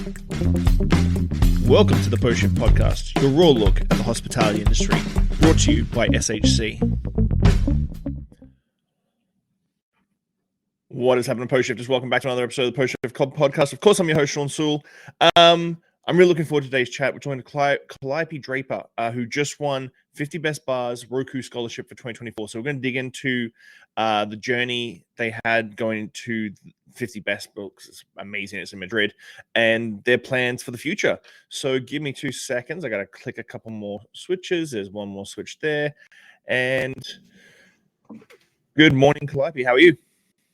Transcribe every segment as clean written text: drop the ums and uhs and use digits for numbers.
Welcome to the Post Shift Podcast, your raw look at the hospitality industry, brought to you by SHC. What is happening, Post Shifters? Welcome back to another episode of the Post Shift Podcast. Of course, I'm your host, Shawn Soole. I'm really looking forward to today's chat. We're talking to Calliope Draper, who just won 50 Best Bars Roku Scholarship for 2024. So we're going to dig into the journey they had going into 50 Best Books. It's amazing. It's in Madrid. And their plans for the future. So give me 2 seconds. I got to click a couple more switches. There's one more switch there. And good morning, Calliope. How are you?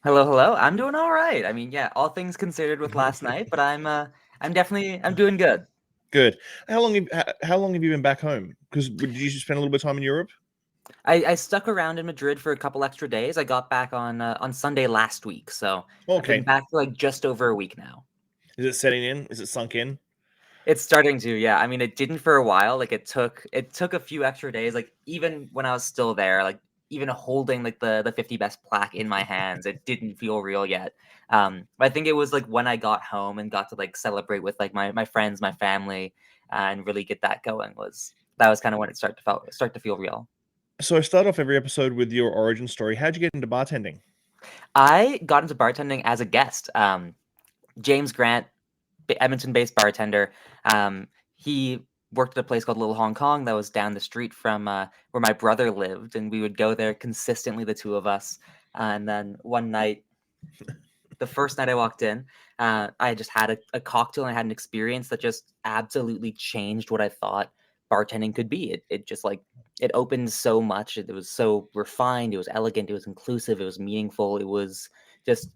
Hello. I'm doing all right. I mean, yeah, all things considered with last night, but I'm doing good. Good. How long have you been back home? Because did you spend a little bit of time in Europe? I stuck around in Madrid for a couple extra days. I got back on Sunday last week, so I've been back for like just over a week now. Is it setting in? Is it sunk in? It's starting to, yeah. I mean, it didn't for a while. Like it took a few extra days. Like even when I was still there, like even holding like the 50 best plaque in my hands, it didn't feel real yet. But I think it was like when I got home and got to like celebrate with like my friends, my family, and really get that going was kind of when it start to feel real. So I start off every episode with your origin story. How'd you get into bartending? I got into bartending as a guest. James Grant, Edmonton-based bartender. He worked at a place called Little Hong Kong that was down the street from where my brother lived, and we would go there consistently, the two of us. And then one night, the first night I walked in, I just had a cocktail and I had an experience that just absolutely changed what I thought bartending could be. It just like it opened so much. It was so refined. It was elegant. It was inclusive. It was meaningful. It was just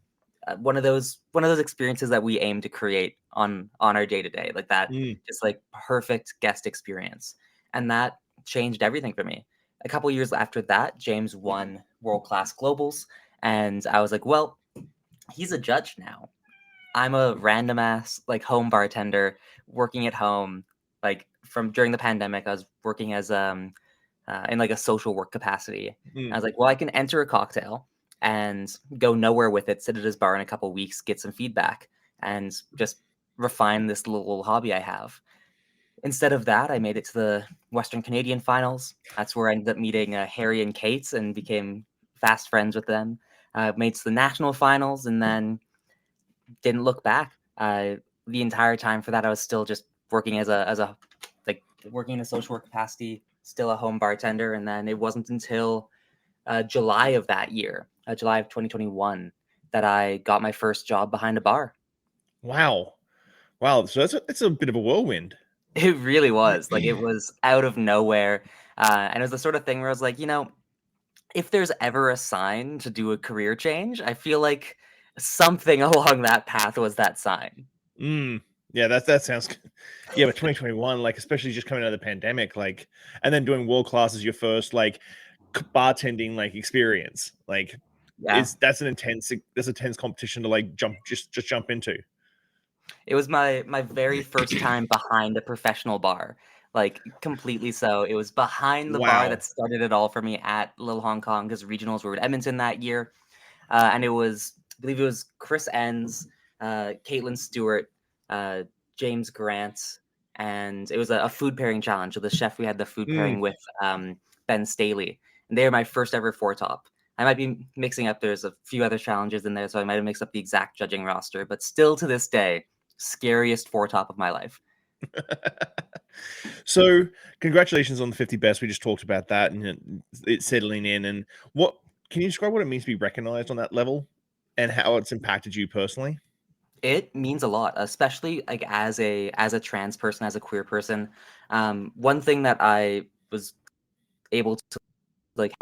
one of those experiences that we aim to create on our day to day, like that, just like perfect guest experience, and that changed everything for me. A couple years after that, James won World Class Globals, and I was like, well, he's a judge now. I'm a random ass like home bartender working at home. Like from during the pandemic, I was working as in like a social work capacity. I was like, well, I can enter a cocktail and go nowhere with it, sit at his bar in a couple weeks, get some feedback, and just refine this little hobby I have. Instead of that, I made it to the Western Canadian finals. That's where I ended up meeting Harry and Kate and became fast friends with them. Made it to the national finals and then didn't look back. The entire time for that, I was still just working as a working in a social work capacity, still a home bartender. And then it wasn't until July of that year, July of 2021, that I got my first job behind a bar. Wow. So it's a bit of a whirlwind. It really was. Like it was out of nowhere. And it was the sort of thing where I was like, if there's ever a sign to do a career change, I feel like something along that path was that sign. Yeah, that sounds good. Yeah, but 2021, like especially just coming out of the pandemic, like, and then doing world class as your first like bartending like experience, like, yeah, that's an intense competition to like just jump into. It was my very first time behind a professional bar, like completely. So it was behind the bar that started it all for me at Little Hong Kong because regionals were in Edmonton that year, and I believe it was Chris Enns, Caitlin Stewart, James Grant, and it was a food pairing challenge. So the chef we had the food pairing with Ben Staley, and they were my first ever four top. I might be mixing up. There's a few other challenges in there, so I might have mixed up the exact judging roster. But still, to this day, scariest four top of my life. So, congratulations on the 50 best. We just talked about that and it's settling in. And what can you describe what it means to be recognized on that level and how it's impacted you personally? It means a lot, especially like as a trans person, as a queer person. One thing that I was able to like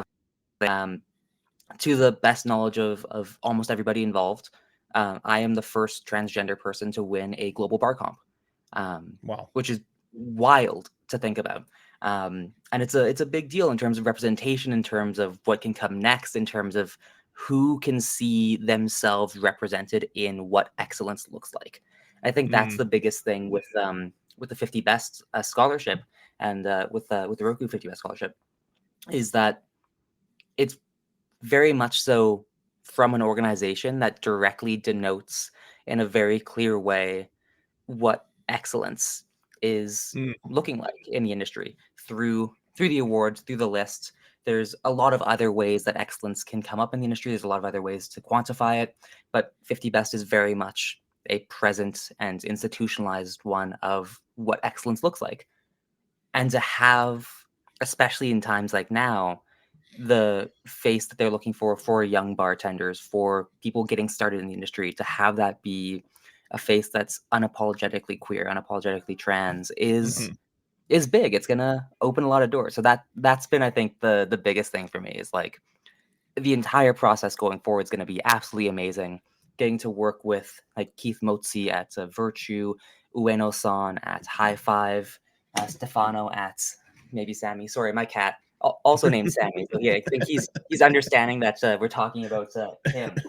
to the best knowledge of almost everybody involved, I am the first transgender person to win a global bar comp. Wow. Which is wild to think about. And it's a big deal in terms of representation, in terms of what can come next, in terms of who can see themselves represented in what excellence looks like. I think that's the biggest thing with the 50 Best scholarship and with the Roku 50 Best scholarship is that it's very much so from an organization that directly denotes in a very clear way what excellence is Mm. looking like in the industry through the awards, through the lists. There's a lot of other ways that excellence can come up in the industry. There's a lot of other ways to quantify it, but 50 Best is very much a present and institutionalized one of what excellence looks like. And to have, especially in times like now, the face that they're looking for young bartenders, for people getting started in the industry, to have that be a face that's unapologetically queer, unapologetically trans Mhm. is big. It's gonna open a lot of doors. So that's been, I think, the biggest thing for me is like the entire process going forward is going to be absolutely amazing. Getting to work with like Keith Motzi at Virtue, Ueno-san at High Five, Stefano at maybe Sammy. Sorry, my cat also named Sammy. So yeah, I think he's understanding that we're talking about him.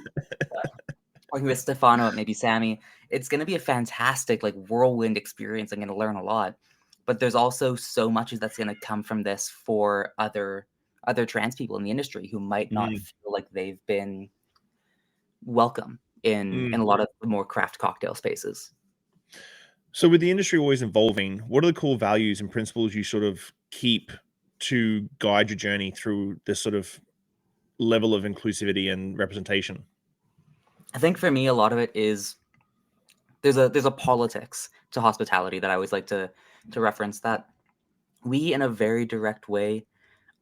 Working with Stefano at maybe Sammy, it's going to be a fantastic like whirlwind experience. I'm going to learn a lot, but there's also so much that's going to come from this for other trans people in the industry who might not Mm. feel like they've been welcome in Mm. a lot of the more craft cocktail spaces. So with the industry always evolving, what are the core values and principles you sort of keep to guide your journey through this sort of level of inclusivity and representation? I think for me, a lot of it is there's a politics to hospitality that I always like to reference, that we, in a very direct way,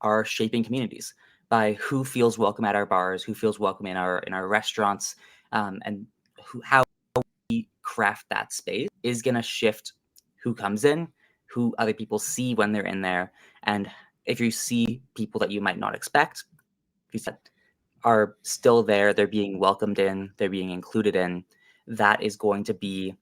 are shaping communities by who feels welcome at our bars, who feels welcome in our restaurants, and how we craft that space is going to shift who comes in, who other people see when they're in there, and if you see people that you might not expect, if you are still there, they're being welcomed in, they're being included in, that is going to be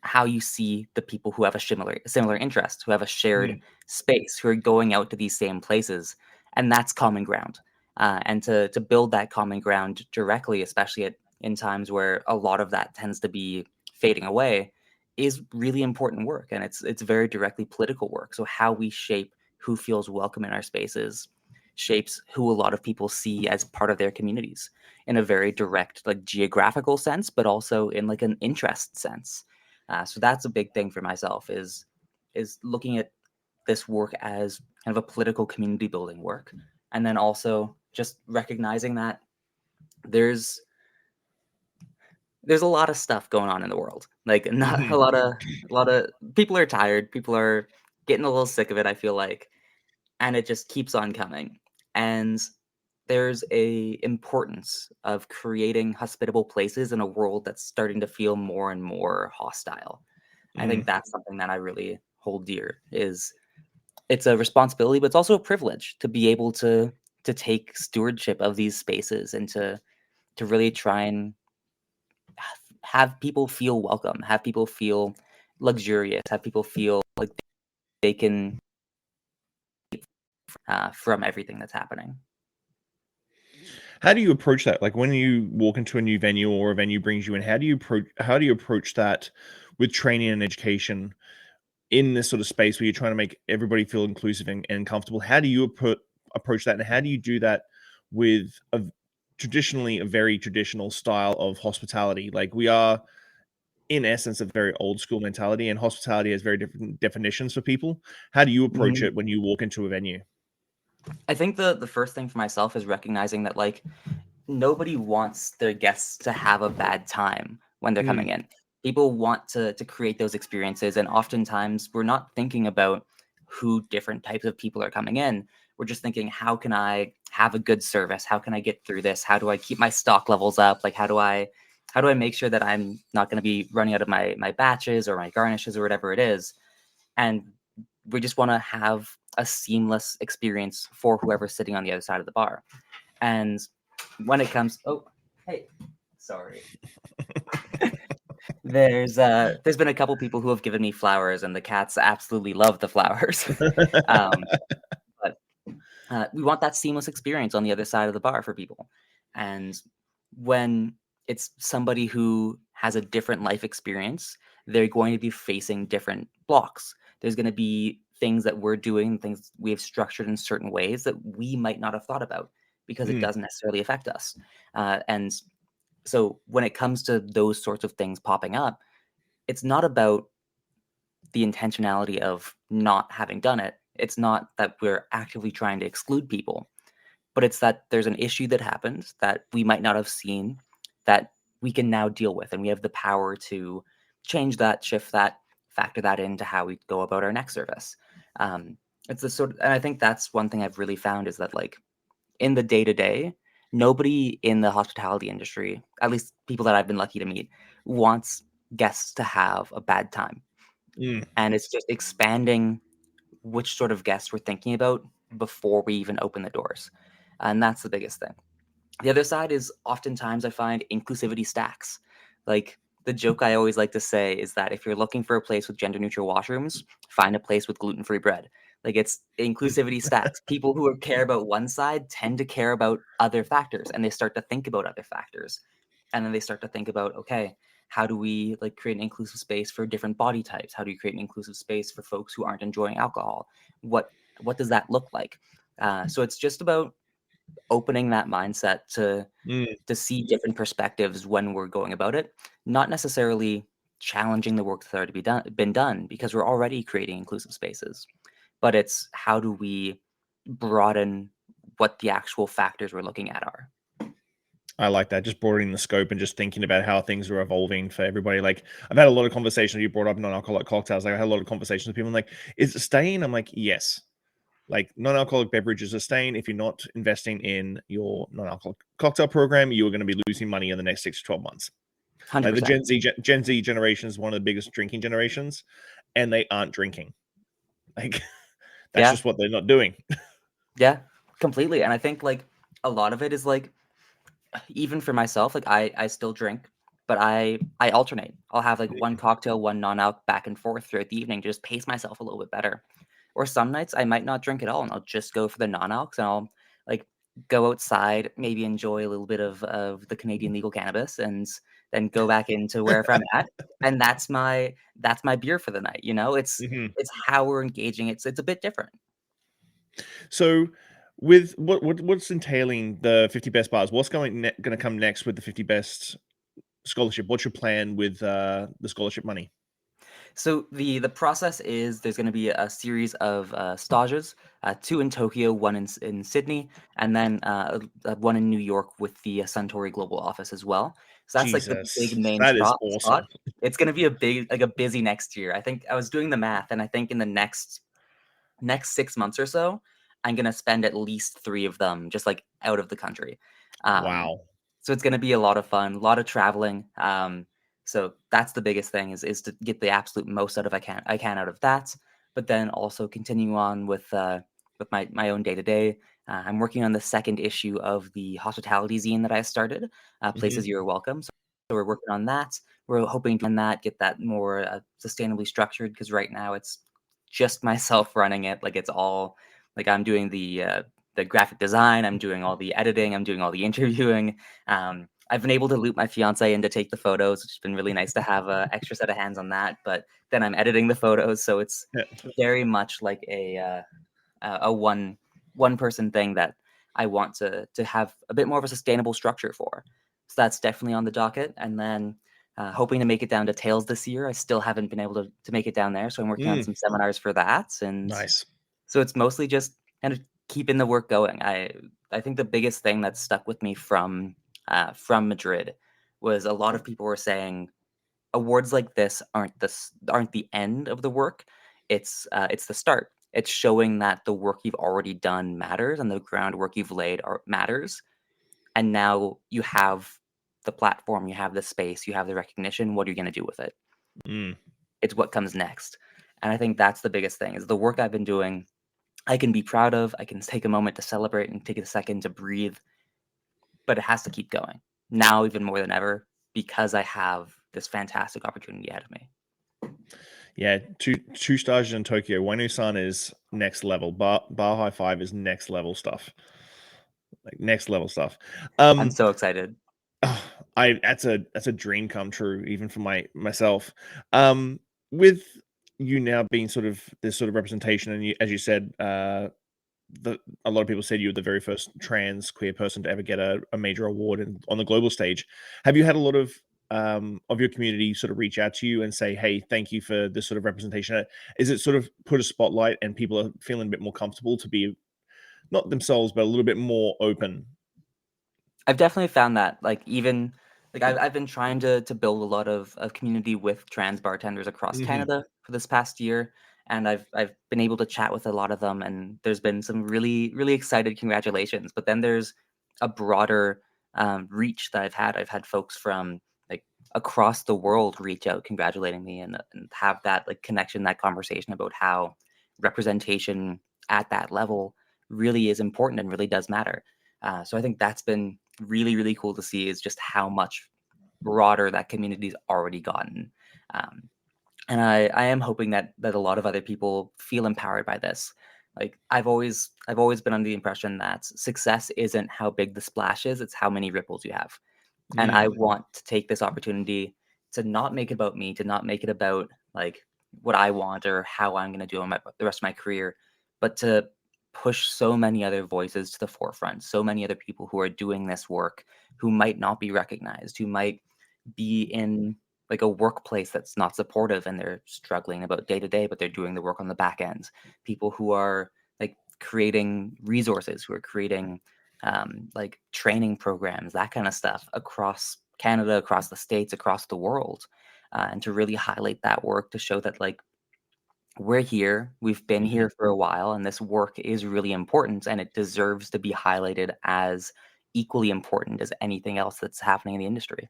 how you see the people who have a similar interest, who have a shared Mm. space, who are going out to these same places, and that's common ground. And to build that common ground directly, especially in times where a lot of that tends to be fading away, is really important work, and it's very directly political work. So how we shape who feels welcome in our spaces shapes who a lot of people see as part of their communities in a very direct, like geographical sense, but also in like an interest sense. So that's a big thing for myself is looking at this work as kind of a political community building work, and then also just recognizing that there's there's a lot of stuff going on in the world. Like not Mhm. a lot of people are tired. People are getting a little sick of it, I feel like, and it just keeps on coming. And there's a importance of creating hospitable places in a world that's starting to feel more and more hostile. I Mm. think that's something that I really hold dear. Is it's a responsibility, but it's also a privilege to be able to take stewardship of these spaces and to really try and have people feel welcome, have people feel luxurious, have people feel like they can from everything that's happening. How do you approach that? Like when you walk into a new venue or a venue brings you in, how do you approach that with training and education in this sort of space where you're trying to make everybody feel inclusive and comfortable? How do you approach that, and how do you do that with traditionally a very traditional style of hospitality? Like we are, in essence, a very old school mentality, and hospitality has very different definitions for people. How do you approach Mhm. it when you walk into a venue? I think the first thing for myself is recognizing that like nobody wants their guests to have a bad time when they're Mm. coming in. People want to create those experiences, and oftentimes we're not thinking about who different types of people are coming in. We're just thinking, how can I have a good service? How can I get through this? How do I keep my stock levels up? Like how do I make sure that I'm not going to be running out of my batches or my garnishes or whatever it is? And we just want to have a seamless experience for whoever's sitting on the other side of the bar. And when it comes, oh, hey, sorry. There's been a couple people who have given me flowers, and the cats absolutely love the flowers. um, but we want that seamless experience on the other side of the bar for people. And when it's somebody who has a different life experience, they're going to be facing different blocks. There's going to be things that we're doing, things we have structured in certain ways that we might not have thought about because it Mm. doesn't necessarily affect us. And so when it comes to those sorts of things popping up, it's not about the intentionality of not having done it. It's not that we're actively trying to exclude people, but it's that there's an issue that happened that we might not have seen that we can now deal with, and we have the power to change that, shift that, factor that into how we go about our next service. It's the sort of, and I think that's one thing I've really found is that like in the day to day, nobody in the hospitality industry, at least people that I've been lucky to meet, wants guests to have a bad time. Mm. And it's just expanding which sort of guests we're thinking about before we even open the doors. And that's the biggest thing. The other side is oftentimes I find inclusivity stacks. Like the joke I always like to say is that if you're looking for a place with gender neutral washrooms, find a place with gluten free bread. Like it's inclusivity stacks. People who care about one side tend to care about other factors and they start to think about other factors. And then they start to think about, okay, how do we like create an inclusive space for different body types? How do you create an inclusive space for folks who aren't enjoying alcohol? What does that look like? So it's just about opening that mindset Mm. to see different perspectives when we're going about it, not necessarily challenging the work that's already been done because we're already creating inclusive spaces. But it's how do we broaden what the actual factors we're looking at are. I like that. Just broadening the scope and just thinking about how things are evolving for everybody. Like I've had a lot of conversations. You brought up non-alcoholic cocktails. Like I had a lot of conversations with people. I'm like, is it staying? I'm like, yes. Like non-alcoholic beverages are staying. If you're not investing in your non-alcoholic cocktail program, you are going to be losing money in the next 6 to 12 months. Like the 100%. Gen Z generation is one of the biggest drinking generations, and they aren't drinking. Like that's Yeah. just what they're not doing. Yeah. Completely. And I think like a lot of it is like even for myself, like I still drink, but I alternate. I'll have like one cocktail, one non-alc back and forth throughout the evening to just pace myself a little bit better. Or some nights I might not drink at all and I'll just go for the non-alcs and I'll like go outside, maybe enjoy a little bit of the Canadian legal cannabis and then go back into wherever I'm at. And that's my beer for the night. You know, Mhm. it's how we're engaging. It's a bit different. So, with what's entailing the 50 best bars? What's going to come next with the 50 best scholarship? What's your plan with the scholarship money? So the process is there's going to be a series of stages, two in Tokyo, one in Sydney, and then one in New York with the Suntory Global Office as well. So that's like the big Jesus, main that is spot. awesome. It's going to be a big like a busy next year. I think I was doing the math, and I think in the next 6 months or so, I'm going to spend at least 3 of them just like out of the country. Um, Wow. so it's going to be a lot of fun, a lot of traveling. So that's the biggest thing is to get the absolute most out of I can out of that. But then also continue on with my own day to day. I'm working on the second issue of the hospitality zine that I started, Mhm. Places You're Welcome. So we're working on that. We're hoping to get that more sustainably structured because right now it's just myself running it. Like it's all like I'm doing the graphic design, I'm doing all the editing, I'm doing all the interviewing. I've been able to loop my fiance in to take the photos, which has been really nice to have a extra set of hands on that. But then I'm editing the photos, so it's Yeah. very much like a one person thing that I want to have a bit more of a sustainable structure for. So that's definitely on the docket, and then. Hoping to make it down to Tails this year. I still haven't been able to make it down there, so I'm working on Mm, some seminars for that, and nice. so it's mostly just kind of keeping the work going. I think the biggest thing that stuck with me from Madrid was a lot of people were saying awards like this aren't the end of the work. It's the start. It's showing that the work you've already done matters and the groundwork you've laid matters. And now you have the platform, you have the space, you have the recognition. What are you going to do with it? Mm. It's what comes next. And I think that's the biggest thing is the work I've been doing I can be proud of. I can take a moment to celebrate and take a second to breathe, but it has to keep going now, even more than ever, because I have this fantastic opportunity ahead of me. Yeah, two stars in Tokyo. Wenu-san is next level. Bar High Five is next level stuff. Like next level stuff. I'm so excited. I that's a dream come true, even for myself. With you now being sort of this sort of representation, and you, as you said, a lot of people said you were the very first trans queer person to ever get a major award on the global stage. Have you had a lot of of your community sort of reach out to you and say, "Hey, thank you for this sort of representation"? Is it sort of put a spotlight and people are feeling a bit more comfortable to be not themselves, but a little bit more open? I've definitely found that, like, even like, I've been trying to build a lot of community with trans bartenders across Hmm. Canada for this past year, and I've been able to chat with a lot of them, and there's been some really, really excited congratulations, but then there's a broader, reach that I've had. I've had folks from, like, across the world reach out congratulating me and have that, like, connection, that conversation about how representation at that level really is important and really does matter. So I think that's been really, really cool to see is just how much broader that community's already gotten. Um, and I am hoping that a lot of other people feel empowered by this. Like I've always been under the impression that success isn't how big the splash is, it's how many ripples you have. And I Mm. want to take this opportunity to not make it about me, to not make it about like what I want or how I'm going to do in the rest of my career, but to push so many other voices to the forefront, so many other people who are doing this work who might not be recognized, who might be in like a workplace that's not supportive and they're struggling about day to day, but they're doing the work on the back ends. People who are like creating resources, who are creating like training programs, that kind of stuff across Canada, across the states, across the world, and to really highlight that work to show that like we're here, we've been Mhm. here for a while, and this work is really important, and it deserves to be highlighted as equally important as anything else that's happening in the industry.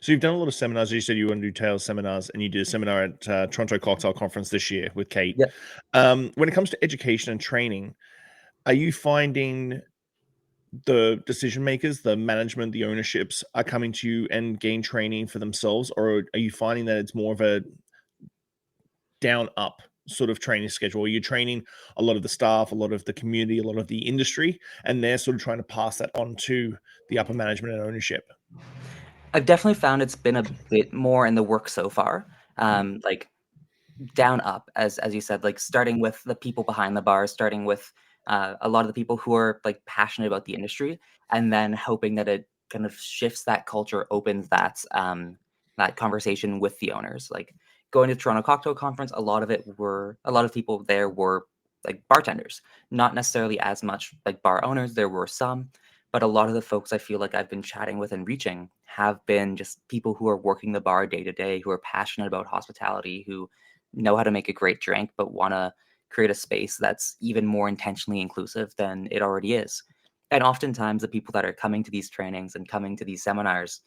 So you've done a lot of seminars. You said you want to do Tails seminars, and you did a seminar at Toronto Cocktail Conference this year with Kate. Yeah, When it comes to education and training, are you finding the decision makers, the management, the ownerships are coming to you and gain training for themselves, or are you finding that it's more of a down up sort of training schedule? Are you training a lot of the staff, a lot of the community, a lot of the industry, and they're sort of trying to pass that on to the upper management and ownership? I've definitely found it's been a bit more in the work so far. Like down up, as you said, like starting with the people behind the bar, starting with a lot of the people who are like passionate about the industry, and then hoping that it kind of shifts that culture, opens that conversation with the owners. Like going to Toronto Cocktail Conference, a lot of people there were like bartenders, not necessarily as much like bar owners. There were some, but a lot of the folks I feel like I've been chatting with and reaching have been just people who are working the bar day to day, who are passionate about hospitality, who know how to make a great drink, but want to create a space that's even more intentionally inclusive than it already is. And oftentimes, the people that are coming to these trainings and coming to these seminars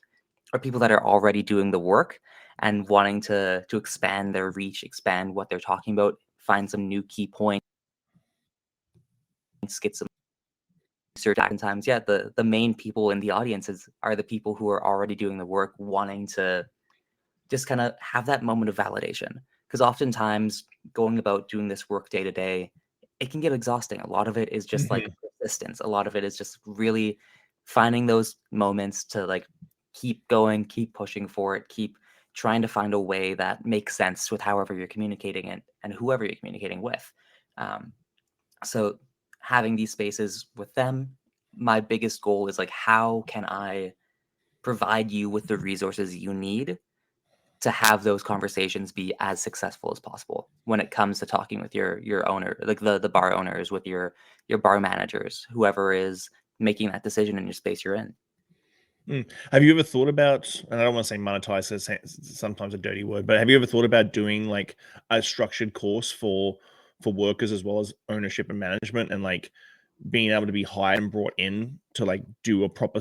are people that are already doing the work and wanting to expand their reach, expand what they're talking about, find some new key points, get some research. Oftentimes, yeah, the main people in the audiences are the people who are already doing the work, wanting to just kind of have that moment of validation. Because oftentimes, going about doing this work day to day, it can get exhausting. A lot of it is just like Mhm. persistence. A lot of it is just really finding those moments to like keep going, keep pushing for it, keep trying to find a way that makes sense with however you're communicating it and whoever you're communicating with. Um, so having these spaces with them, my biggest goal is like, how can I provide you with the resources you need to have those conversations be as successful as possible when it comes to talking with your owner, like the bar owners, with your bar managers, whoever is making that decision in your space you're in. Mm. Have you ever thought about, and I don't want to say monetize, 'cause it's sometimes a dirty word, but have you ever thought about doing like a structured course for workers as well as ownership and management, and like being able to be hired and brought in to like do a proper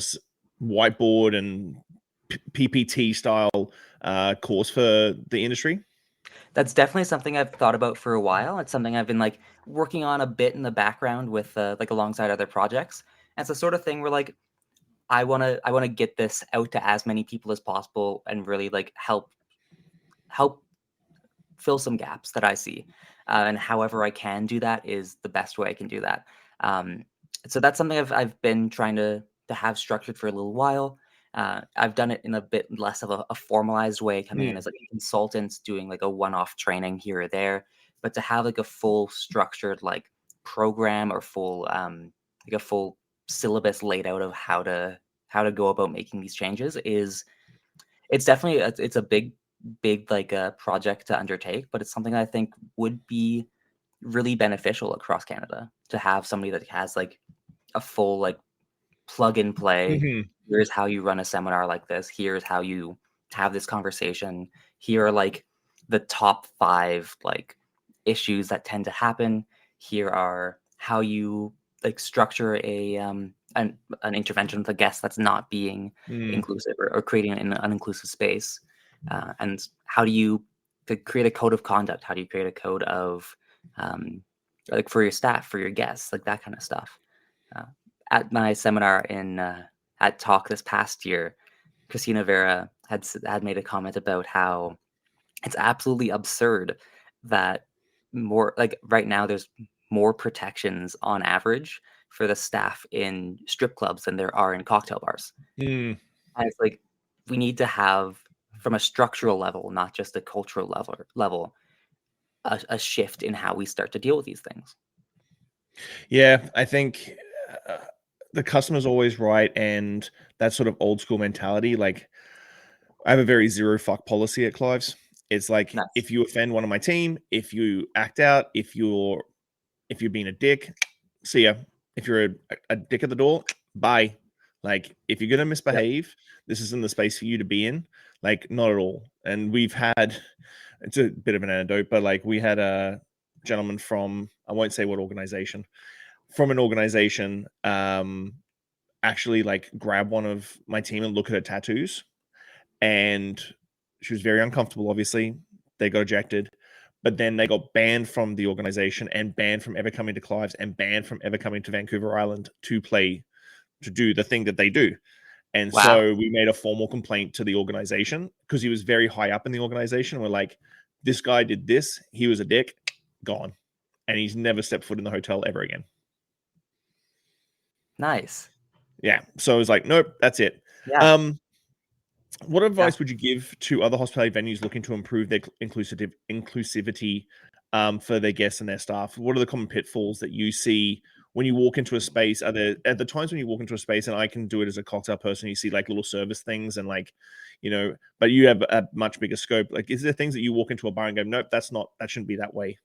whiteboard and PPT style course for the industry? That's definitely something I've thought about for a while. It's something I've been like working on a bit in the background with like alongside other projects. And it's the sort of thing where like I want to get this out to as many people as possible and really like help fill some gaps that I see. And however I can do that is the best way I can do that. Um, so that's something I've been trying to have structured for a little while. I've done it in a bit less of a formalized way, coming in Mm. as like a consultant, doing like a one-off training here or there. But to have like a full structured like program or full like a full syllabus laid out of how to go about making these changes is it's definitely it's a big like project to undertake, but it's something I think would be really beneficial across Canada to have somebody that has like a full like plug and play. Hmm. Here's how you run a seminar like this. Here's how you have this conversation. Here are like the top 5 like issues that tend to happen. Here are how you like structure an intervention with a guest that's not being Mm. inclusive or creating an uninclusive space. And how do you to create a code of conduct? How do you create a code of um, like for your staff, for your guests, like that kind of stuff. Uh, at my seminar at Talk this past year, Christina Vera had made a comment about how it's absolutely absurd that more like right now there's more protections on average for the staff in strip clubs than there are in cocktail bars. Mm. And it's like we need to have from a structural level, not just a cultural level, a shift in how we start to deal with these things. Yeah, I think uh, the customer's always right, and that sort of old school mentality. Like, I have a very zero fuck policy at Clive's. It's like Nice. if you offend one of my team, if you act out, if you're being a dick, see ya. If you're a dick at the door, bye. Like, if you're gonna Yep. misbehave, this isn't the space for you to be in. Like, not at all. And we've had it's a bit of an anecdote, but like we had a gentleman from I won't say what organization from an organization actually like grab one of my team and look at her tattoos, and she was very uncomfortable. Obviously, they got ejected, but then they got banned from the organization and banned from ever coming to Clive's and banned from ever coming to Vancouver Island to do the thing that they do. And Wow. so we made a formal complaint to the organization because he was very high up in the organization. We're like, this guy did this, he was a dick, gone, and he's never stepped foot in the hotel ever again. Nice. Yeah, so it was like, nope, that's it. Yeah. um What Yeah. advice would you give to other hospitality venues looking to improve their inclusivity for their guests and their staff? What are the common pitfalls that you see when you walk into a space? Are there at the times when you walk into a space, and I can do it as a cocktail person, you see like little service things and like, but you have a much bigger scope. Like, is there things that you walk into a bar and go, nope, that shouldn't be that way?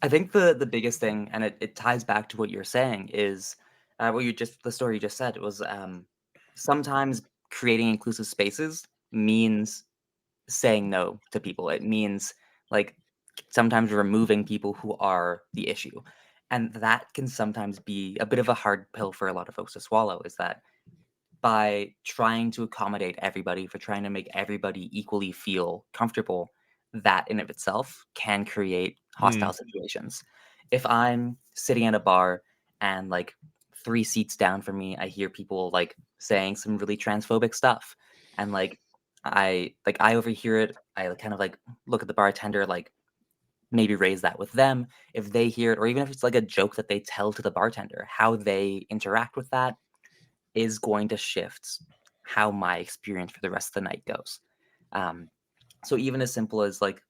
I think the biggest thing, and it ties back to what you're saying, is what you just the story you just said was sometimes creating inclusive spaces means saying no to people. It means like sometimes removing people who are the issue. And that can sometimes be a bit of a hard pill for a lot of folks to swallow, is that by trying to accommodate everybody, for trying to make everybody equally feel comfortable, that in of itself can create Hmm. hostile situations. If I'm sitting at a bar and like 3 seats down from me, I hear people like saying some really transphobic stuff, and I overhear it. I kind of like look at the bartender, like maybe raise that with them. If they hear it, or even if it's like a joke that they tell to the bartender, how they interact with that is going to shift how my experience for the rest of the night goes. Um, so even as simple as like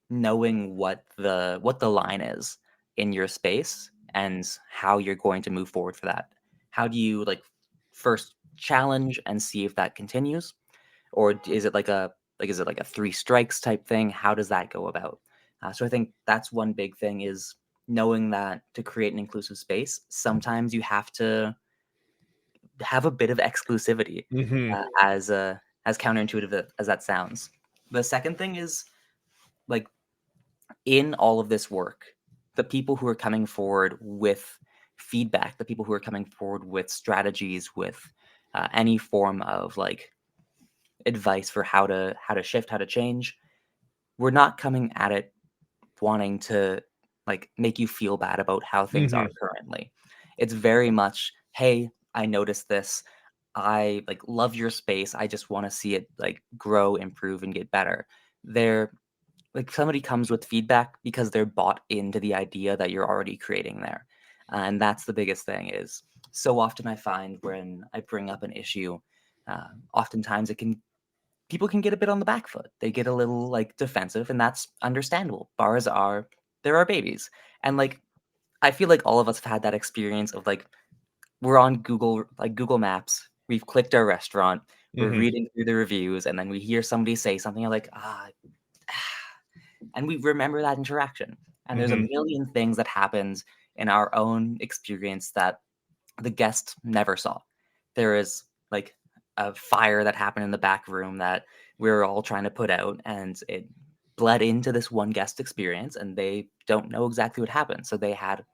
knowing what the line is in your space and how you're going to move forward for that. How do you like first challenge and see if that continues, or is it like a 3 strikes type thing? How does that go about? So I think that's one big thing is knowing that to create an inclusive space, sometimes you have to have a bit of exclusivity, Hmm. as counterintuitive as that sounds. The second thing is like in all of this work, the people who are coming forward with feedback, the people who are coming forward with strategies, with any form of like advice for how to shift, how to change, we're not coming at it wanting to like make you feel bad about how things Hmm. are currently. It's very much, hey, I noticed this. I like love your space. I just want to see it like grow, improve, and get better. They're like somebody comes with feedback because they're bought into the idea that you're already creating there. And that's the biggest thing is so often I find when I bring up an issue, oftentimes it can people can get a bit on the back foot. They get a little like defensive, and that's understandable. Bars are there are babies. And like I feel like all of us have had that experience of like we're on Google Maps, we've clicked our restaurant, we're Mm-hmm. reading through the reviews, and then we hear somebody say something like, and we remember that interaction. And there's a Mm-hmm. million things that happens in our own experience that the guest never saw. There is like a fire that happened in the back room that we were all trying to put out, and it bled into this one guest experience, and they don't know exactly what happened. So they had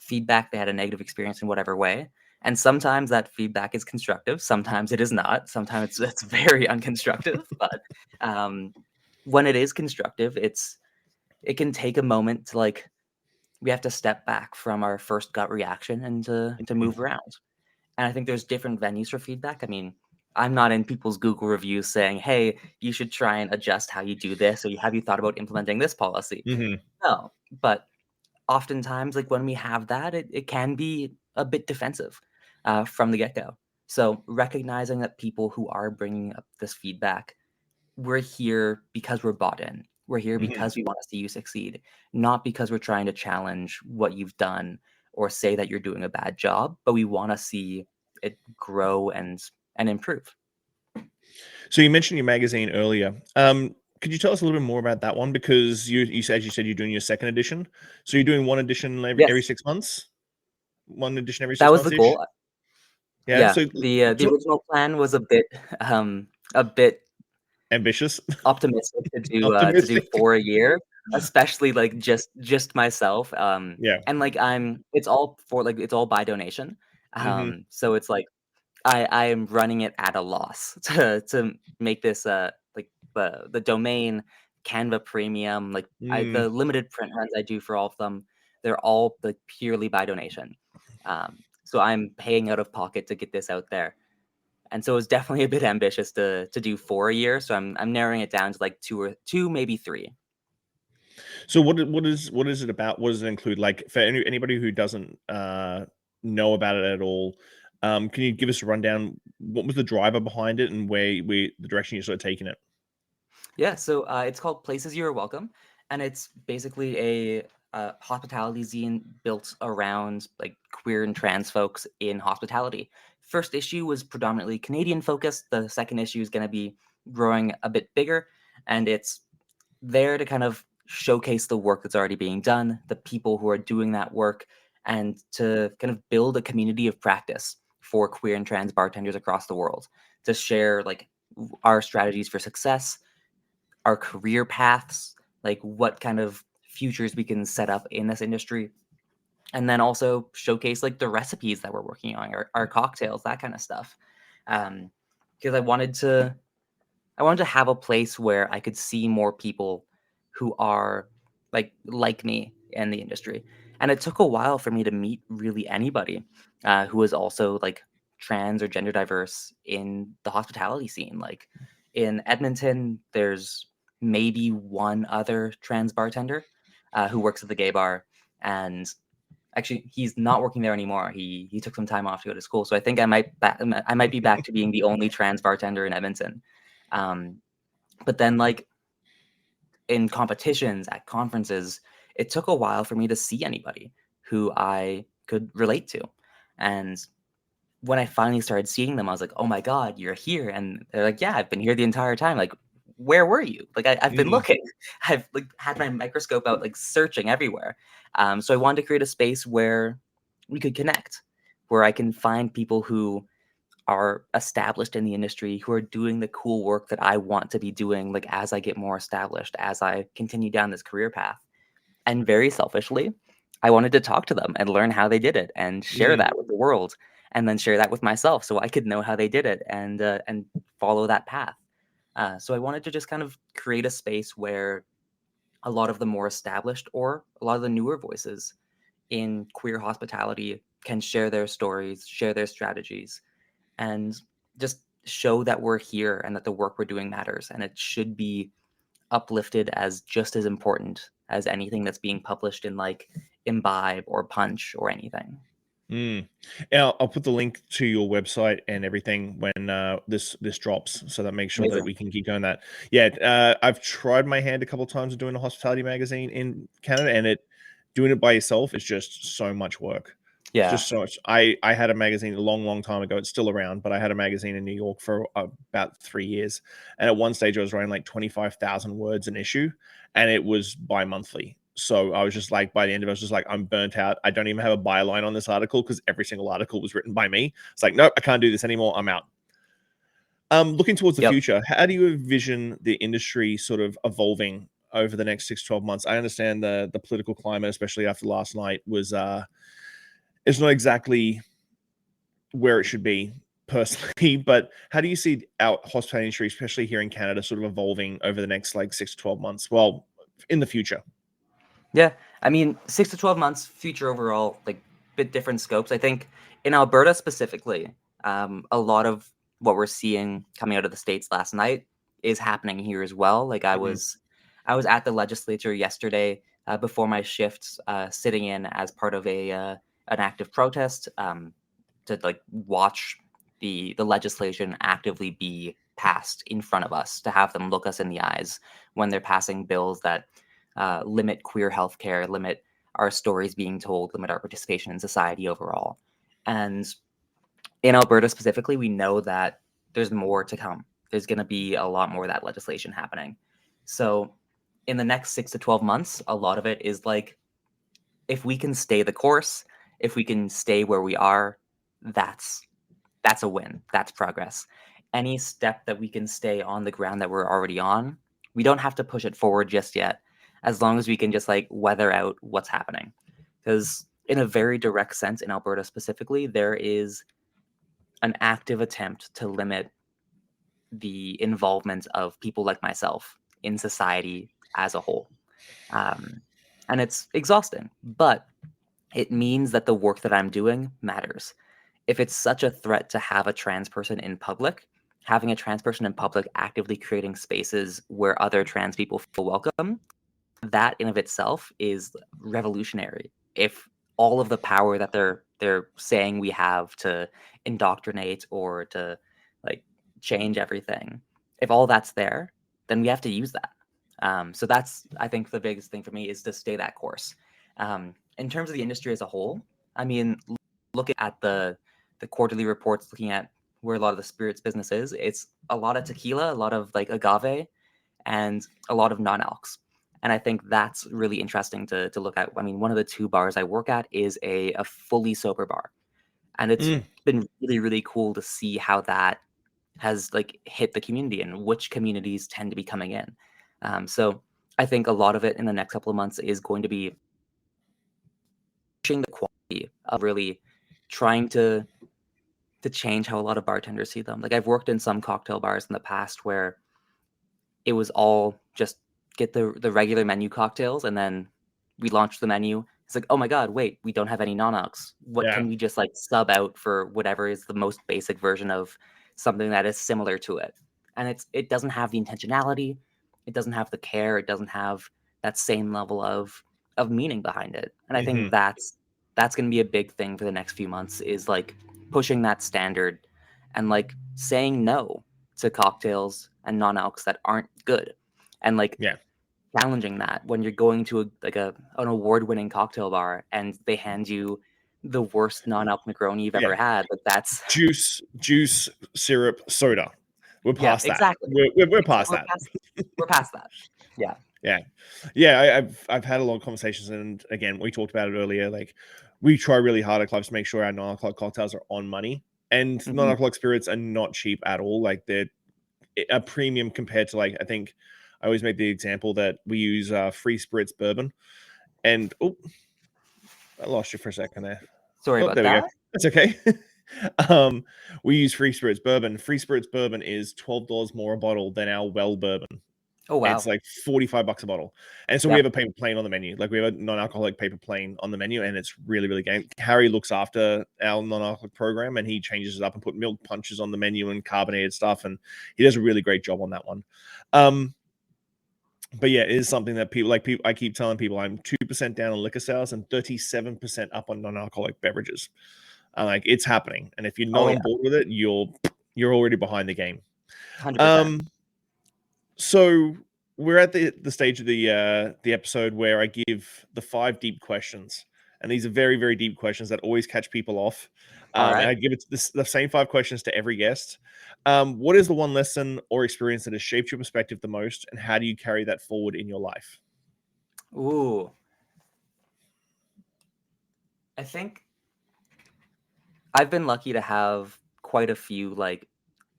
feedback, they had a negative experience in whatever way. And sometimes that feedback is constructive, sometimes it is not. Sometimes it's very unconstructive. But when it is constructive, it can take a moment to like we have to step back from our first gut reaction and to move around. And I think there's different venues for feedback. I mean, I'm not in people's Google reviews saying, "Hey, you should try and adjust how you do this," or "Have you thought about implementing this policy?" Mm-hmm. No, but oftentimes, like when we have that, it can be a bit defensive from the get go. So recognizing that people who are bringing up this feedback, we're here because we're bought in. We're here Mm-hmm. because we want to see you succeed, not because we're trying to challenge what you've done or say that you're doing a bad job, but we want to see it grow and improve. So you mentioned your magazine earlier. Could you tell us a little bit more about that one? Because you said you're doing your second edition. So you're doing one edition every Yes, 6 months? One edition every that six was the months ish? goal. Yeah. Yeah, So the original plan was a bit ambitious, optimistic to do optimistic. 4 a year, especially, like, just myself, Yeah. and, like, it's all by donation, Mm-hmm. so it's like I am running it at a loss to make this, like, the domain, Canva Premium, like, Mm. the limited print runs I do for all of them, they're all, like, purely by donation, so I'm paying out of pocket to get this out there. And so it's definitely a bit ambitious to do 4 a year, so I'm narrowing it down to, like, 2, maybe 3. So what is it about? What does it include? Like for anybody who doesn't know about it at all, can you give us a rundown? What was the driver behind it, and where the direction you're sort of taking it? Yeah, so, it's called Places You Are Welcome, and it's basically hospitality zine built around, like, queer and trans folks in hospitality. First issue was predominantly Canadian focused, the second issue is gonna be growing a bit bigger, and it's there to kind of showcase the work that's already being done, the people who are doing that work, and to kind of build a community of practice for queer and trans bartenders across the world to share like our strategies for success, our career paths, like what kind of futures we can set up in this industry, and then also showcase like the recipes that we're working on, our cocktails, that kind of stuff. Because I wanted to have a place where I could see more people who are like me in the industry. And it took a while for me to meet really anybody who was also like trans or gender diverse in the hospitality scene. Like in Edmonton, there's maybe one other trans bartender who works at the gay bar, and actually he's not working there anymore. He took some time off to go to school, so I think I might be back to being the only trans bartender in Edmonton. Um, but then, like, in competitions, at conferences, it took a while for me to see anybody who I could relate to. And when I finally started seeing them, I was like, "Oh my god, you're here!" And they're like, "Yeah, I've been here the entire time." Like, where were you? Like, I've been Mm. looking. I've like had my microscope out, like searching everywhere. So I wanted to create a space where we could connect, where I can find people who are established in the industry who are doing the cool work that I want to be doing, like, as I get more established, as I continue down this career path. And very selfishly, I wanted to talk to them and learn how they did it and share Mm. that with the world, and then share that with myself so I could know how they did it and follow that path. So I wanted to just kind of create a space where a lot of the more established or a lot of the newer voices in queer hospitality can share their stories, share their strategies, and just show that we're here and that the work we're doing matters and it should be uplifted as just as important as anything that's being published in like Imbibe or Punch or anything. Mm. And I'll put the link to your website and everything when this drops, so that makes sure that Amazing. we can keep going. That yeah, I've tried my hand a couple of times of doing a hospitality magazine in Canada, and doing it by yourself is just so much work. Yeah. Just so much. I had a magazine a long time ago. It's still around, but I had a magazine in New York for about 3 years, and at one stage I was writing like 25,000 words an issue, and it was bi-monthly. So I was just like, by the end of it, I was just like, I'm burnt out. I don't even have a byline on this article because every single article was written by me. It's like, nope, I can't do this anymore. I'm out. Looking towards the Yep. future, how do you envision the industry sort of evolving over the next 6-12 months? I understand the political climate, especially after last night, was it's not exactly where it should be personally, but how do you see our hospitality industry, especially here in Canada, sort of evolving over the next like 6 to 12 months? Well, in the future. Yeah. I mean, 6 to 12 months, future overall, like bit different scopes. I think in Alberta specifically, a lot of what we're seeing coming out of the States last night is happening here as well. Like I was at the legislature yesterday before my shifts, sitting in as part of an active protest to like watch the legislation actively be passed in front of us, to have them look us in the eyes when they're passing bills that limit queer healthcare, limit our stories being told, limit our participation in society overall. And in Alberta specifically, we know that there's more to come. There's going to be a lot more of that legislation happening. So in the next 6 to 12 months, a lot of it is like, if we can stay the course, if we can stay where we are, that's a win. That's progress. Any step that we can stay on the ground that we're already on, we don't have to push it forward just yet, as long as we can just like weather out what's happening. Because in a very direct sense, in Alberta specifically, there is an active attempt to limit the involvement of people like myself in society as a whole. And it's exhausting, but it means that the work that I'm doing matters. If it's such a threat to have a trans person in public, having a trans person in public actively creating spaces where other trans people feel welcome, that in of itself is revolutionary. If all of the power that they're saying we have to indoctrinate or to like change everything, if all that's there, then we have to use that. So that's, I think, the biggest thing for me is to stay that course. In terms of the industry as a whole, I mean, looking at the quarterly reports, looking at where a lot of the spirits business is, it's a lot of tequila, a lot of like agave, and a lot of non-alcs. And I think that's really interesting to look at. I mean, one of the two bars I work at is a fully sober bar. And it's been really, really cool to see how that has like hit the community and which communities tend to be coming in. So I think a lot of it in the next couple of months is going to be pushing the quality of really trying to change how a lot of bartenders see them. Like I've worked in some cocktail bars in the past where it was all just get the regular menu cocktails, and then we launched the menu. It's like, oh my god, wait, we don't have any non-alcs. What Yeah. can we just like sub out for whatever is the most basic version of something that is similar to it? And it doesn't have the intentionality, it doesn't have the care, it doesn't have that same level of meaning behind it. And I think that's going to be a big thing for the next few months, is like pushing that standard and like saying no to cocktails and non-alcs that aren't good, and like Yeah. challenging that when you're going to an award-winning cocktail bar and they hand you the worst non-alc Negroni you've Yeah. ever had. But that's Juice, syrup, soda. We're yeah, past that. exactly. We're past that. We're past that. Yeah. Yeah. I've had a lot of conversations, and again, we talked about it earlier. Like, we try really hard at clubs to make sure our non-alcoholic cocktails are on money, and Mhm. non-alcoholic spirits are not cheap at all. Like, they're a premium compared to, like, I think I always make the example that we use Free Spirits bourbon, and I lost you for a second there. Sorry Oh, about there we go. that. That's okay. We use Free Spirits bourbon. Free Spirits bourbon is $12 more a bottle than our well bourbon. Oh wow. It's like $45 a bottle. And so we Yep. have a paper plane on the menu. Like, we have a non-alcoholic paper plane on the menu, and it's really, really game. Harry looks after our non-alcoholic program, and he changes it up and put milk punches on the menu and carbonated stuff, and he does a really great job on that one. But yeah, it is something that people I keep telling people, I'm 2% down on liquor sales and 37% up on non-alcoholic beverages. Like, it's happening, and if you're not Oh yeah. on board with it, you're already behind the game. 100%. So we're at the stage of the episode where I give the 5 deep questions, and these are very, very deep questions that always catch people off. All And right. I give it the same 5 questions to every guest. What is the one lesson or experience that has shaped your perspective the most, and how do you carry that forward in your life? Ooh. I think I've been lucky to have quite a few like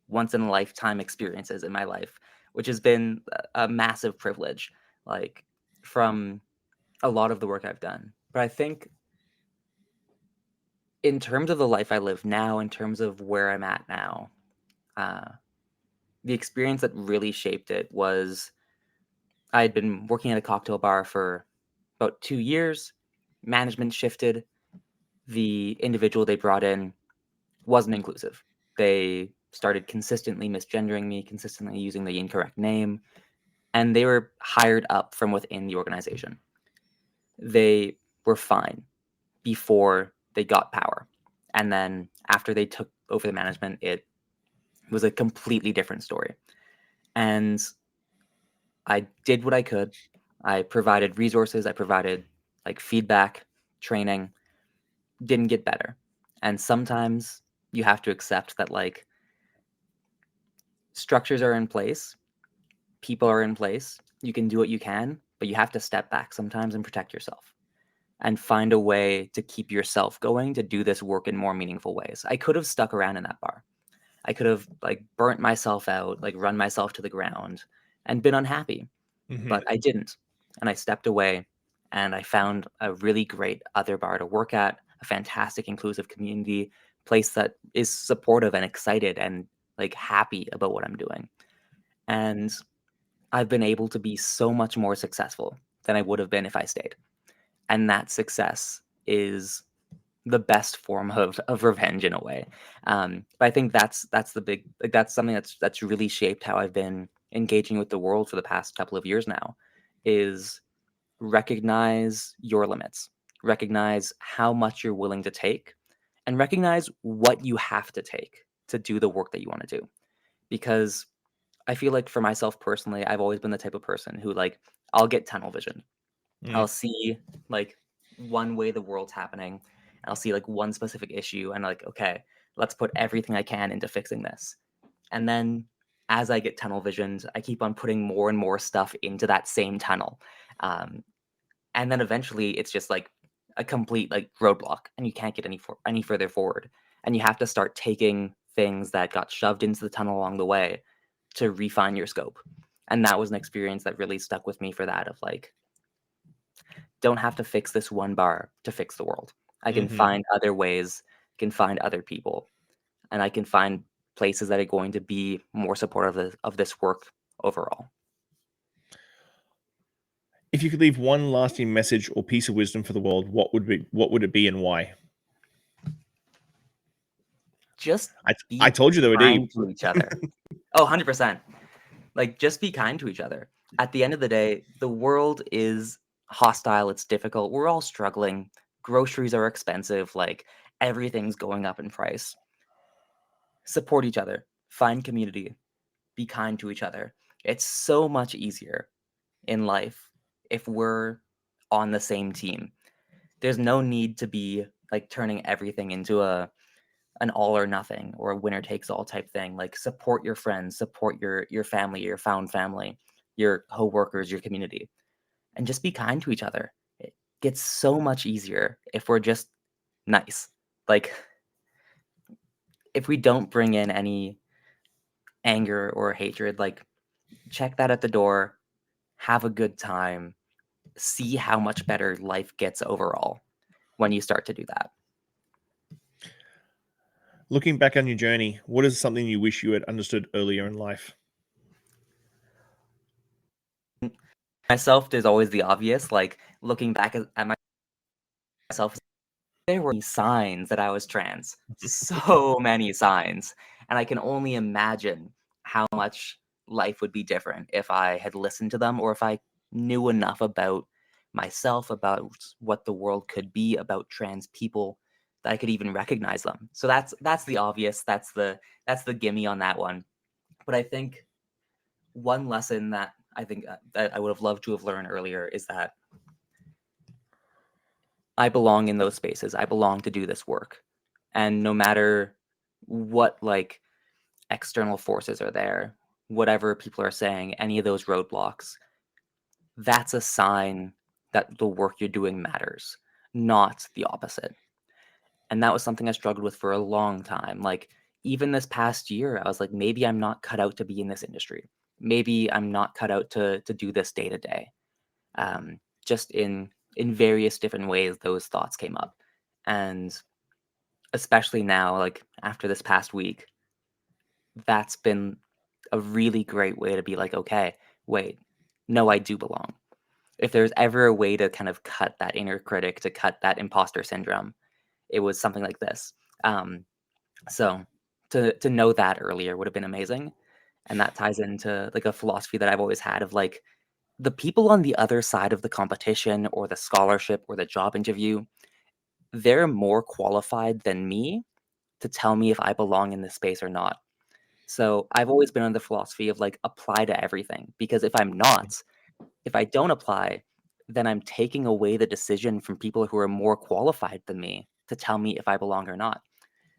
once in a lifetime experiences in my life, which has been a massive privilege, like from a lot of the work I've done. But I think in terms of the life I live now, in terms of where I'm at now, uh, the experience that really shaped it was I had been working at a cocktail bar for about 2 years. Management shifted. The individual they brought in wasn't inclusive. They started consistently misgendering me, consistently using the incorrect name, and they were hired up from within the organization. They were fine before they got power. And then after they took over the management, it was a completely different story. And I did what I could. I provided resources, I provided like feedback, training, didn't get better. And sometimes you have to accept that like structures are in place, people are in place, you can do what you can, but you have to step back sometimes and protect yourself and find a way to keep yourself going to do this work in more meaningful ways. I could have stuck around in that bar. I could have like burnt myself out, like run myself to the ground and been unhappy, but I didn't. And I stepped away and I found a really great other bar to work at, a fantastic inclusive community, place that is supportive and excited and like happy about what I'm doing. And I've been able to be so much more successful than I would have been if I stayed. And that success is the best form of revenge in a way. But I think that's the big like that's something that's really shaped how I've been engaging with the world for the past couple of years now is recognize your limits, recognize how much you're willing to take, and recognize what you have to take to do the work that you want to do. Because I feel like for myself personally, I've always been the type of person who like I'll get tunnel vision. Mm. I'll see like one way the world's happening. I'll see like one specific issue and like, okay, let's put everything I can into fixing this. And then as I get tunnel visioned, I keep on putting more and more stuff into that same tunnel. Um, and then eventually it's just like a complete like roadblock and you can't get any further forward. And you have to start taking things that got shoved into the tunnel along the way to refine your scope. And that was an experience that really stuck with me for that of like, don't have to fix this one bar to fix the world. I can find other ways, can find other people, and I can find places that are going to be more supportive of this work overall. If you could leave one lasting message or piece of wisdom for the world, what would it be and why? Just I be told you they were kind deep. to each other. Oh, 100%. Like, just be kind to each other. At the end of the day, the world is hostile, it's difficult, we're all struggling, groceries are expensive, like, everything's going up in price. Support each other, find community, be kind to each other. It's so much easier in life if we're on the same team. There's no need to be, like, turning everything into an all or nothing or a winner takes all type thing. Like support your friends, support your family, your found family, your coworkers, your community, and just be kind to each other. It gets so much easier if we're just nice. Like if we don't bring in any anger or hatred, like check that at the door, have a good time, see how much better life gets overall when you start to do that. Looking back on your journey, what is something you wish you had understood earlier in life? Myself, there's always the obvious, like looking back at myself, there were signs that I was trans. So many signs. And I can only imagine how much life would be different if I had listened to them or if I knew enough about myself, about what the world could be, about trans people that I could even recognize them. So that's the obvious. That's the gimme on that one. But I think one lesson that I think that I would have loved to have learned earlier is that I belong in those spaces. I belong to do this work. And no matter what like external forces are there, whatever people are saying, any of those roadblocks, that's a sign that the work you're doing matters, not the opposite. And that was something I struggled with for a long time. Like even this past year, I was like, maybe I'm not cut out to be in this industry. Maybe I'm not cut out to do this day to day. Just in various different ways, those thoughts came up, and especially now, like after this past week, that's been a really great way to be like, okay, wait, no, I do belong. If there's ever a way to kind of cut that inner critic, to cut that imposter syndrome, it was something like this. Um, so to know that earlier would have been amazing, and that ties into like a philosophy that I've always had of like the people on the other side of the competition or the scholarship or the job interview, they're more qualified than me to tell me if I belong in this space or not. So I've always been on the philosophy of like apply to everything, because if I'm not, if I don't apply, then I'm taking away the decision from people who are more qualified than me to tell me if I belong or not.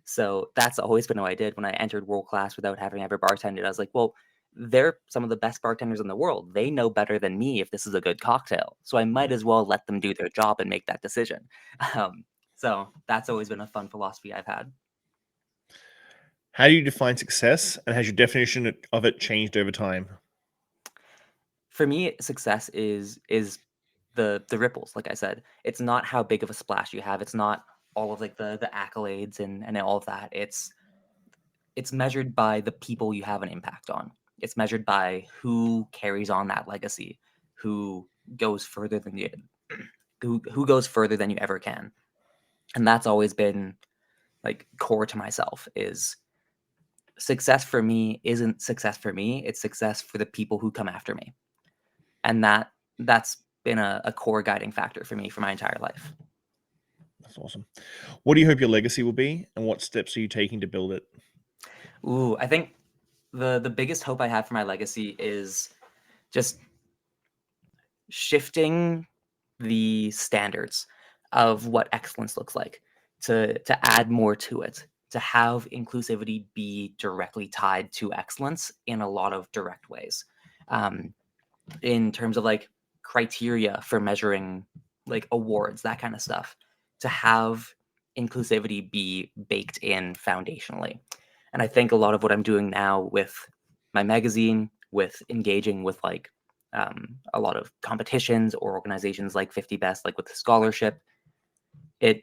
So that's always been what I did when I entered world class without having ever bartended. I was like, well, they're some of the best bartenders in the world. They know better than me if this is a good cocktail. So I might as well let them do their job and make that decision. Um, so that's always been a fun philosophy I've had. How do you define success, and has your definition of it changed over time? For me, success is the ripples. Like I said, it's not how big of a splash you have. It's not all of like the accolades and all of that. It's measured by the people you have an impact on. It's measured by who carries on that legacy, who goes further than you, who goes further than you ever can. And that's always been like core to myself is success for me isn't success for me, it's success for the people who come after me. And that's been a core guiding factor for me for my entire life. That's awesome. What do you hope your legacy will be, and what steps are you taking to build it? Ooh, I think the biggest hope I have for my legacy is just shifting the standards of what excellence looks like, to add more to it, to have inclusivity be directly tied to excellence in a lot of direct ways, um, in terms of like criteria for measuring like awards, that kind of stuff, to have inclusivity be baked in foundationally. And I think a lot of what I'm doing now with my magazine, with engaging with like a lot of competitions or organizations like 50 Best, like with the scholarship, it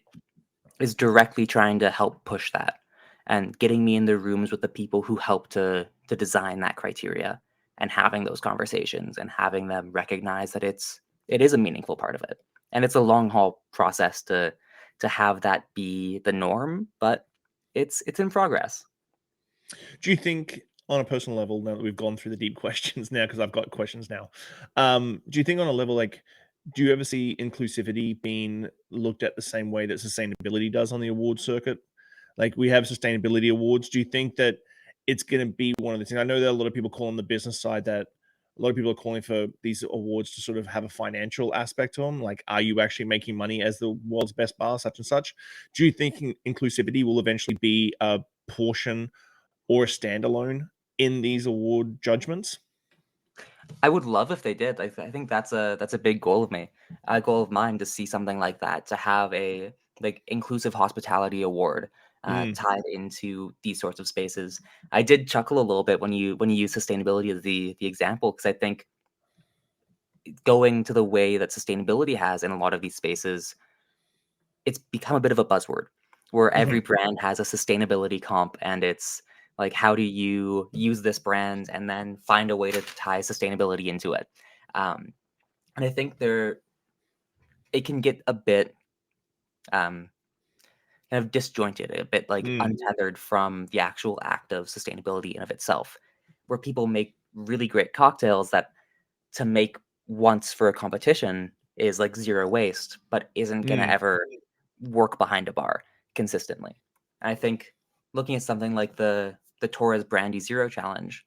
is directly trying to help push that and getting me in the rooms with the people who help to design that criteria and having those conversations and having them recognize that it is a meaningful part of it. And it's a long haul process to have that be the norm, but it's in progress. Do you think, on a personal level, now that we've gone through the deep questions now, because I've got questions now, do you think on a level like, do you ever see inclusivity being looked at the same way that sustainability does on the award circuit? Like we have sustainability awards. Do you think that it's going to be one of the things? I know that a lot of people call on the business side that a lot of people are calling for these awards to sort of have a financial aspect to them. Like, are you actually making money as the world's best bar, such and such? Do you think inclusivity will eventually be a portion or a standalone in these award judgments? I would love if they did. I think that's a big goal of me, a goal of mine to see something like that, to have a like inclusive hospitality award Mm, tied into these sorts of spaces. I did chuckle a little bit when you use sustainability as the example, because I think going to the way that sustainability has in a lot of these spaces, it's become a bit of a buzzword where mhm. every brand has a sustainability comp, and it's like how do you use this brand and then find a way to tie sustainability into it. Um, and I think there it can get a bit um, kind of disjointed, a bit like Mm, untethered from the actual act of sustainability in of itself, where people make really great cocktails that to make once for a competition is like zero waste, but isn't gonna mm, ever work behind a bar consistently. And I think looking at something like the Torres Brandy Zero Challenge,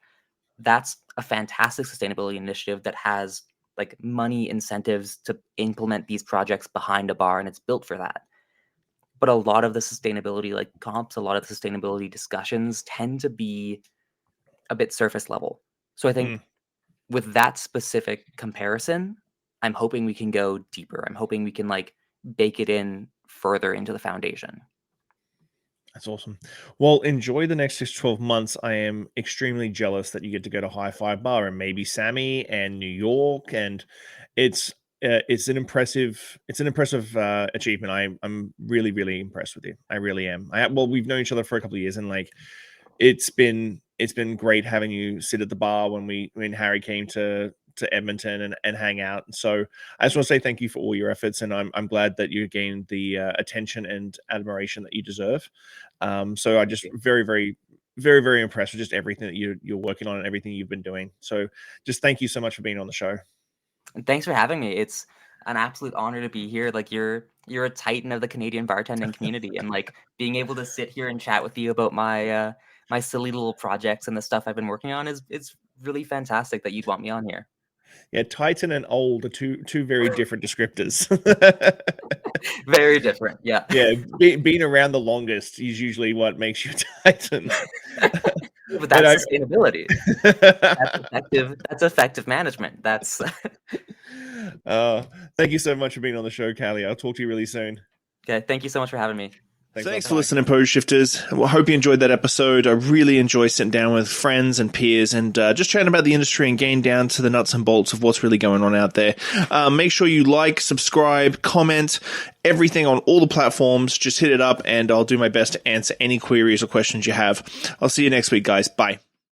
that's a fantastic sustainability initiative that has like money incentives to implement these projects behind a bar, and it's built for that. But a lot of the sustainability, like comps, a lot of the sustainability discussions tend to be a bit surface level. So I think with that specific comparison, I'm hoping we can go deeper. I'm hoping we can like bake it in further into the foundation. That's awesome. Well, enjoy the next 12 months. I am extremely jealous that you get to go to High Five Bar and maybe Sammy and New York, and it's an impressive achievement. I'm really really impressed with you. I really am. Well, we've known each other for a couple of years, and like it's been great having you sit at the bar when Harry came to Edmonton and hang out. And so I just want to say thank you for all your efforts, and I'm glad that you gained the attention and admiration that you deserve. So I just very, very, very, very impressed with just everything that you're working on and everything you've been doing. So just thank you so much for being on the show. And thanks for having me. It's an absolute honor to be here. Like you're a titan of the Canadian bartending community, and like being able to sit here and chat with you about my my silly little projects and the stuff I've been working on is it's really fantastic that you'd want me on here. Yeah, Titan and old are two very different descriptors. Very different. Yeah. Yeah, being around the longest is usually what makes you a Titan. But that's sustainability. That's effective management. That's thank you so much for being on the show, Callie. I'll talk to you really soon. Okay, thank you so much for having me. Thanks for listening, Pose Shifters. Well, I hope you enjoyed that episode. I really enjoy sitting down with friends and peers and just chatting about the industry and getting down to the nuts and bolts of what's really going on out there. Make sure you like, subscribe, comment, everything on all the platforms. Just hit it up and I'll do my best to answer any queries or questions you have. I'll see you next week, guys. Bye.